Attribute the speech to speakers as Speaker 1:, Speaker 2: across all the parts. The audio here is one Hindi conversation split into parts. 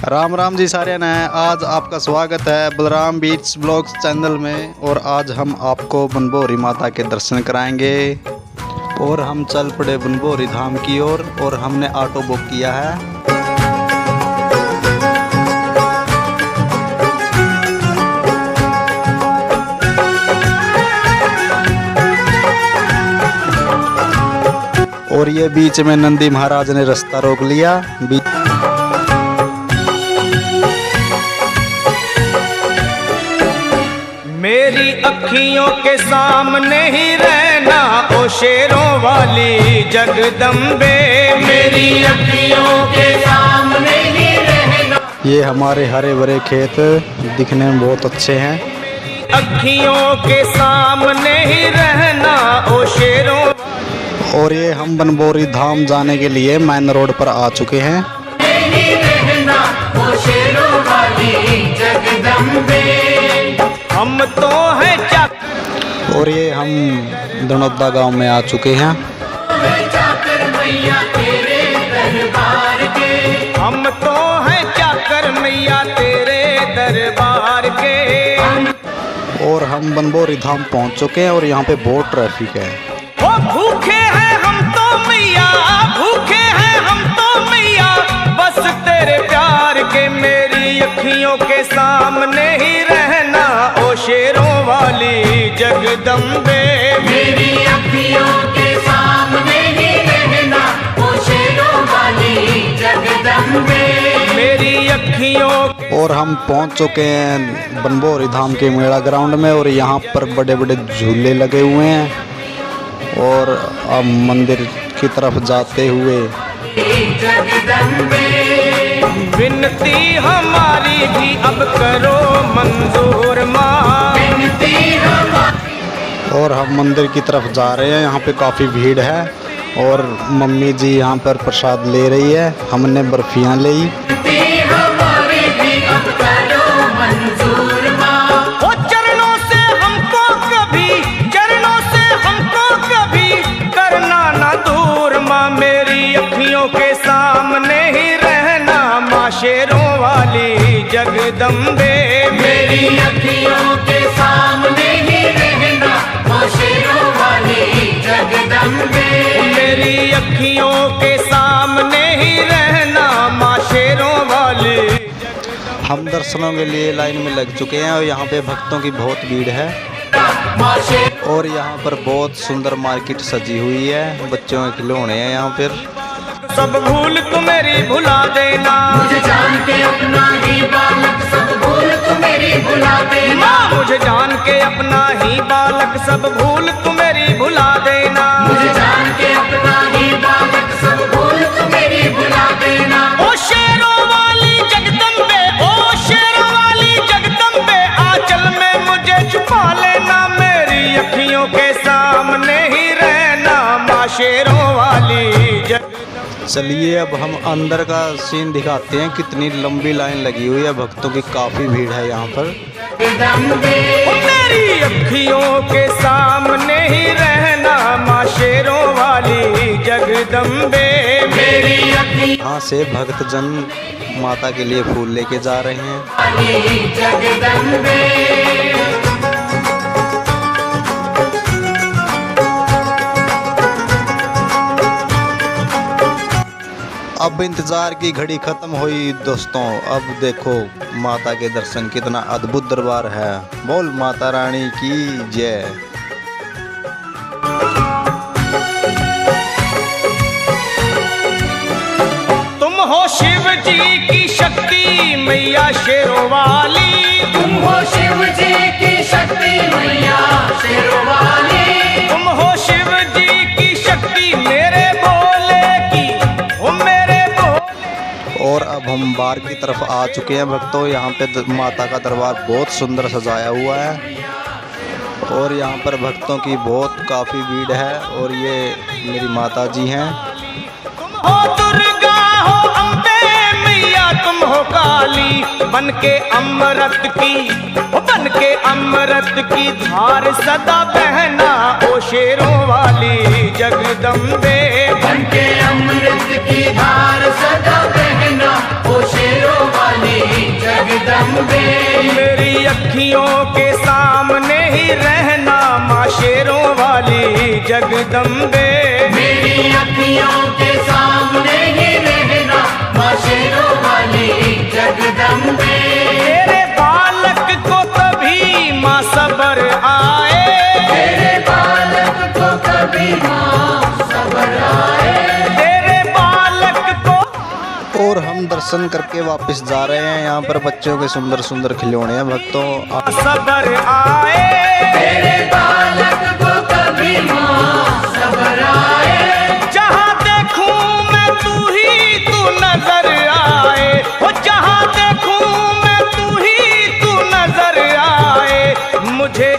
Speaker 1: राम राम जी सारे ने। आज आपका स्वागत है बलराम बीट्स ब्लॉग्स चैनल में। और आज हम आपको बनभौरी माता के दर्शन कराएंगे। और हम चल पड़े बनभौरी धाम की ओर और हमने ऑटो बुक किया है। और ये बीच में नंदी महाराज ने रास्ता रोक लिया।
Speaker 2: मेरी अखियों के सामने ही रहना ओ शेरों वाली जगदम्बे, मेरी अखियों के सामने ही रहना।
Speaker 1: ये हमारे हरे भरे खेत दिखने में बहुत अच्छे हैं।
Speaker 2: अखियों के सामने ही रहना ओ शेरों।
Speaker 1: और ये हम बनभौरी धाम जाने के लिए मेन रोड पर आ चुके हैं।
Speaker 2: रहना ओ शेरों वाली जगदम्बे, हम तो हैं चाकर।
Speaker 1: और ये हम दनौदा गांव में आ चुके हैं।
Speaker 2: चाकर मैया तेरे दरबार के, हम तो हैं चाकर मैया तेरे दरबार के।
Speaker 1: और हम बनभौरी धाम पहुंच चुके हैं और यहाँ पे बहुत ट्रैफिक है।
Speaker 2: ओ भूखे हैं हम तो मैया, भूखे हैं हम तो मैया, बस तेरे प्यार के। मेरी अखियों के सामने ही रहना ओ शेरों वाली जगदम्बे, मेरी अखियों के सामने ही रहना ओ शेरों वाली जगदम्बे, मेरी अखियों।
Speaker 1: और हम पहुंच चुके हैं बनभौरी धाम के मेला ग्राउंड में। और यहाँ पर बड़े बड़े झूले लगे हुए हैं। और अब मंदिर की तरफ जाते हुए
Speaker 2: जगदम्बे, विनती हमारी भी अब करो मंजूर माँ, विनती हमारी।
Speaker 1: और हम मंदिर की तरफ जा रहे हैं। यहाँ पे काफ़ी भीड़ है। और मम्मी जी यहाँ पर प्रसाद ले रही है। हमने बर्फियाँ ली।
Speaker 2: हमारी भी अब करो मंजूर माँ। ओ चरणों से हमको कभी, चरणों से हमको कभी करना ना दूर माँ। मेरी अखियों के सामने ही रहना माँ शेरों वाली जगदम्बे, मेरी अखियों के सामने ही रहना माँ शेरों वाली जगदम्बे, मेरी अखियों के सामने ही रहना माँ शेरों वाली।
Speaker 1: हम दर्शनों के लिए लाइन में लग चुके हैं और यहाँ पे भक्तों की बहुत भीड़ है। और यहाँ पर बहुत सुंदर मार्केट सजी हुई है। बच्चों के खिलौने हैं यहाँ पर।
Speaker 2: सब भूल तू मेरी भुला देना, मुझे जान के अपना ही बालक। सब भूल तू मेरी भुला देना, मुझे जान के अपना ही बालक। सब भूल तू मेरी भुला देना, मुझे जान के अपना ही बालक। सब भूल तू मेरी भुला देना। ओ शेरों वाली जगदम्बे, ओ शेरों वाली जगदम्बे, आंचल में मुझे छुपा लेना। मेरी अखियों के सामने ही रहना माँ शेरों वाली जगदम्बे।
Speaker 1: चलिए अब हम अंदर का सीन दिखाते हैं। कितनी लंबी लाइन लगी हुई है। भक्तों की काफ़ी भीड़ है यहाँ पर।
Speaker 2: मेरी अखियों के सामने ही रहना माँ शेरों वाली जगदम्बे, मेरी अखियों।
Speaker 1: यहाँ से भक्तजन माता के लिए फूल लेके जा रहे हैं।
Speaker 2: जगदम्बे,
Speaker 1: अब इंतजार की घड़ी खत्म हुई दोस्तों। अब देखो माता के दर्शन कितना अद्भुत दरबार है। बोल माता रानी की जय।
Speaker 2: तुम हो शिव जी की शक्ति मैया शेरों वाली, तुम हो शिव जी की शक्ति मैया शेरों वाली, तुम हो शिव जी की शक्ति मेरे भोले की, ओ मेरे भोले।
Speaker 1: और अब हम बाहर की तरफ आ चुके हैं भक्तों। यहाँ पे माता का दरबार बहुत सुंदर सजाया हुआ है। और यहाँ पर भक्तों की बहुत काफ़ी भीड़ है। और ये मेरी माता जी हैं।
Speaker 2: हो दुर्गा हो अम्बे मैया, तुम हो काली, बन के अमृत की, बन के अमृत की धार सदा बहना ओ शेरों वाली जगदम्बे, बन के अमृत की धार सदा बहना ओ शेरों वाली। जगदम्बे। मेरी अखियों के सामने ही रहना माँ शेरों वाली जगदम्बे। मेरी अखियों के सामने ही रहना माँ शेरों वाली जगदम्बे। तेरे बालक को कभी माँ सबर आए, तेरे बालक को कभी माँ सबर आए, तेरे बालक को।
Speaker 1: और हम दर्शन करके वापस जा रहे हैं। यहाँ पर बच्चों के सुंदर सुंदर खिलौने हैं भक्तों।
Speaker 2: सबर आए, तेरे बालक को कभी माँ सबर आए। जहाँ देखूं मैं तू ही तू नजर आए, वो जहाँ देखूं मैं तू ही तू नजर आए। मुझे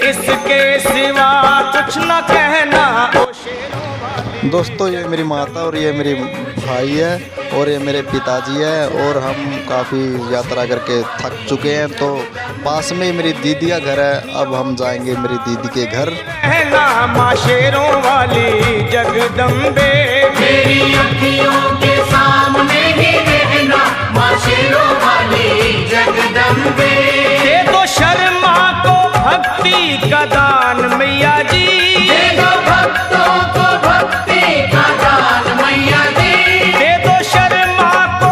Speaker 2: इसके सिवा कुछ न कहना ओ शेरों।
Speaker 1: दोस्तों ये मेरी माता और ये मेरी भाई है और ये मेरे पिताजी है। और हम काफ़ी यात्रा करके थक चुके हैं, तो पास में ही मेरी दीदी का घर है। अब हम जाएंगे मेरी दीदी के घर।
Speaker 2: कहना माँ शेरों वाली जगदम्बे। मेरी अखियों के सामने ही रहना माँ शेरों वाली जगदम्बे। दे दो शर्मा को भक्ति का दान मैया जी, दे दो भक्तों को भक्ति का दान मैया जी। दे दो शर्मा को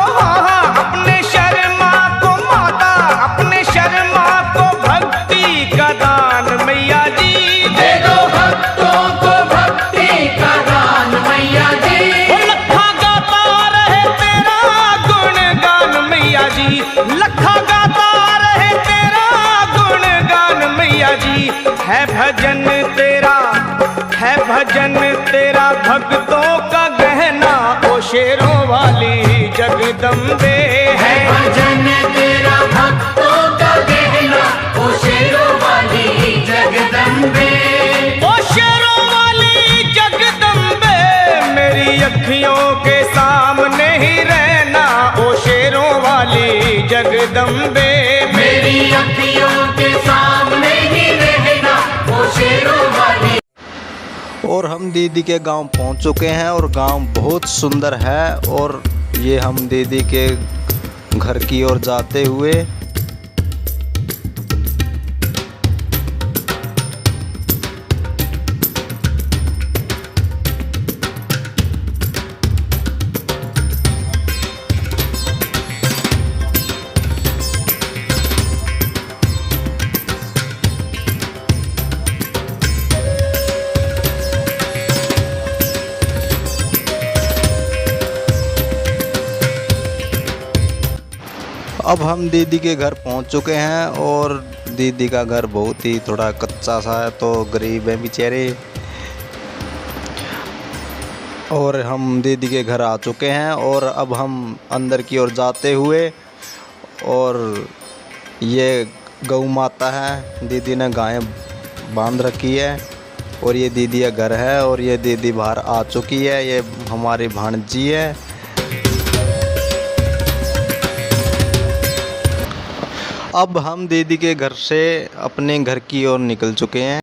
Speaker 2: अपने शर्मा को माता, अपने शर्मा को भक्ति का दान मैया जी। दे दो भक्तों को भक्ति का दान मैया जी। लखा गाता रहे तेरा गुणगान मैया जी, लखा गाता रहे तेरा गुणगान मैया जी। है भजन तेरा भक्तों का गहना ओ शेरों वाली जगदम्बे। है भजन तेरा भक्तों का गहना ओ शेरों वाली जगदम्बे। ओ शेरों वाली जगदम्बे, मेरी अखियों के सामने ही रहना ओ शेरों वाली जगदम्बे। मेरी अखियों के सामने ही रहना ओ शेरों वाली।
Speaker 1: और हम दीदी के गांव पहुंच चुके हैं और गांव बहुत सुंदर है। और ये हम दीदी के घर की ओर जाते हुए अब हम दीदी के घर पहुंच चुके हैं। और दीदी का घर बहुत ही थोड़ा कच्चा सा है, तो गरीब हैं बेचारे। और हम दीदी के घर आ चुके हैं और अब हम अंदर की ओर जाते हुए, और ये गौ माता है, दीदी ने गायें बांध रखी है। और ये दीदी का घर है और ये दीदी बाहर आ चुकी है। ये हमारी भांजी है। अब हम दीदी के घर से अपने घर की ओर निकल चुके हैं।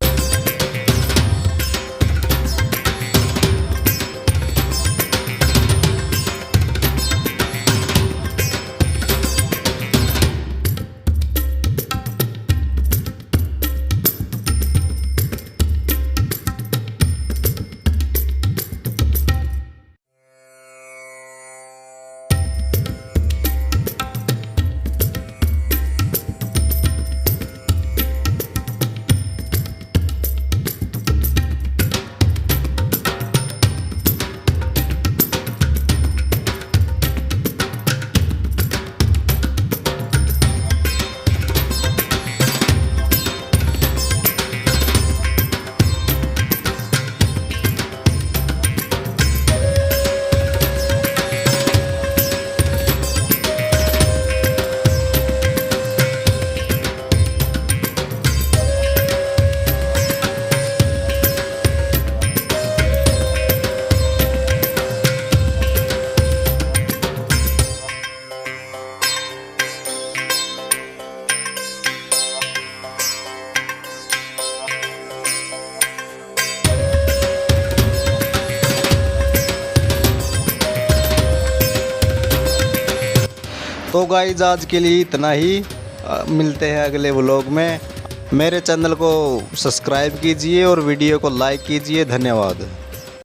Speaker 1: तो गाइस आज के लिए इतना ही, मिलते हैं अगले व्लॉग में। मेरे चैनल को सब्सक्राइब कीजिए और वीडियो को लाइक कीजिए। धन्यवाद।